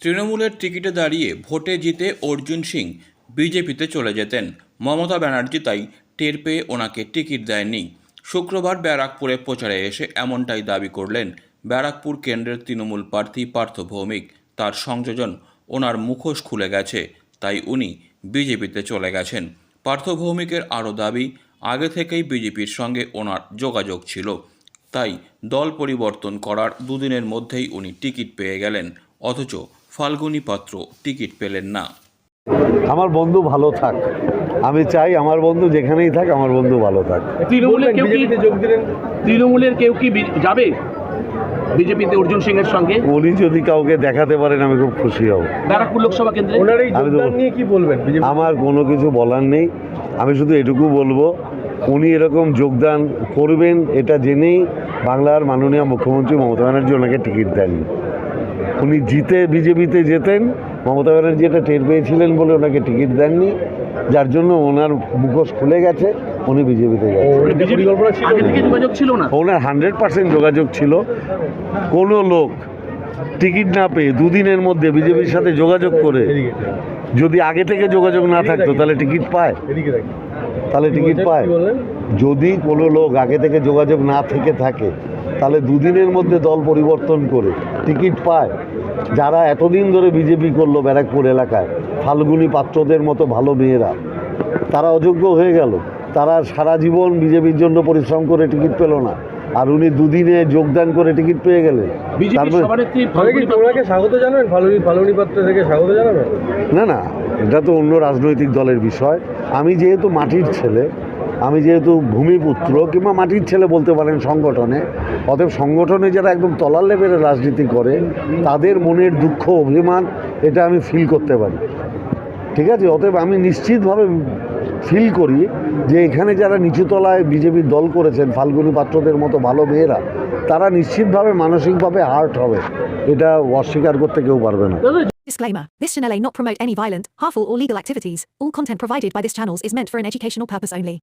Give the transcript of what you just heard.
তৃণমূলের টিকিটে দাঁড়িয়ে ভোটে জিতে অর্জুন সিং বিজেপিতে চলে যেতেন। মমতা ব্যানার্জি তাই টের পেয়ে ওনাকে টিকিট দেয়নি। শুক্রবার ব্যারাকপুরে প্রচারে এসে এমনটাই দাবি করলেন ব্যারাকপুর কেন্দ্রের তৃণমূল প্রার্থী পার্থ ভৌমিক। তার সংযোজন ওনার মুখোশ খুলে গেছে, তাই উনি বিজেপিতে চলে গেছেন। পার্থ ভৌমিকের আরও দাবি, আগে থেকেই বিজেপির সঙ্গে ওনার যোগাযোগ ছিল, তাই দল পরিবর্তন করার দুদিনের মধ্যেই উনি টিকিট পেয়ে গেলেন, অথচ ফাল্গুনী পাত্র টিকিট পেলেন না। আমার বন্ধু ভালো থাক, আমি চাই আমার বন্ধু যেখানেই থাক আমার বন্ধু ভালো থাক। তৃণমূলের কেউ কি যাবে বিজেপিতে অর্জুন সিং এর সঙ্গে? উনি যদি কাউকে দেখাতে পারেন আমি খুব খুশি হব। ব্যারাকপুর লোকসভা কেন্দ্রে নিয়ে কি বলবেন? আমার কোনো কিছু বলার নেই, আমি শুধু এটুকু বলবো উনি এরকম যোগদান করবেন এটা জেনেই বাংলার মাননীয় মুখ্যমন্ত্রী মমতা ব্যানার্জি ওনাকে টিকিট দেননি। উনি জিতে বিজেপিতে যেতেন, মমতা ব্যানার্জি এটা টের পেয়েছিলেন বলে ওনাকে টিকিট দেননি, যার জন্য ওনার মুখোশ খুলে গেছে, উনি বিজেপিতে যোগাযোগ ছিল না। ওনার 100% যোগাযোগ ছিল। কোনো লোক টিকিট না পেয়ে দুদিনের মধ্যে বিজেপির সাথে যোগাযোগ করে, যদি আগে থেকে যোগাযোগ না থাকতো তাহলে টিকিট পায়? যদি কোনো লোক আগে থেকে যোগাযোগ না থেকে থাকে তাহলে দুদিনের মধ্যে দল পরিবর্তন করে টিকিট পায়? যারা এতদিন ধরে বিজেপি করলো ব্যারাকপুর এলাকায়, ফাল্গুনী পাত্রদের মতো ভালো মেয়েরা, তারা অযোগ্য হয়ে গেল। তারা সারা জীবন বিজেপির জন্য পরিশ্রম করে টিকিট পেল না, আর উনি দুদিনে যোগদান করে টিকিট পেয়ে গেলেন। স্বাগত জানাবেন, ফাল্গুনী পাত্র থেকে স্বাগত জানাবেন? না, এটা তো অন্য রাজনৈতিক দলের বিষয়। আমি যেহেতু মাটির ছেলে, আমি যেহেতু ভূমিপুত্র কিংবা মাটির ছেলে বলতে পারেন সংগঠনে, অতএব সংগঠনে যারা একদম তলার লেভেলের রাজনীতি করে তাদের মনের দুঃখ অভিমান এটা আমি ফিল করতে পারি, ঠিক আছে? অতএব আমি নিশ্চিতভাবে ফিল করি যে এখানে যারা নিচুতলায় বিজেপির দল করেছেন ফাল্গুনী পাত্রদের মতো ভালো মেয়েরা, তারা নিশ্চিতভাবে মানসিকভাবে হার্ট হবে, এটা অস্বীকার করতে কেউ পারবে না। Disclaimer. This channel may not promote any violent, harmful or legal activities. All content provided by this channel is meant for an educational purpose only.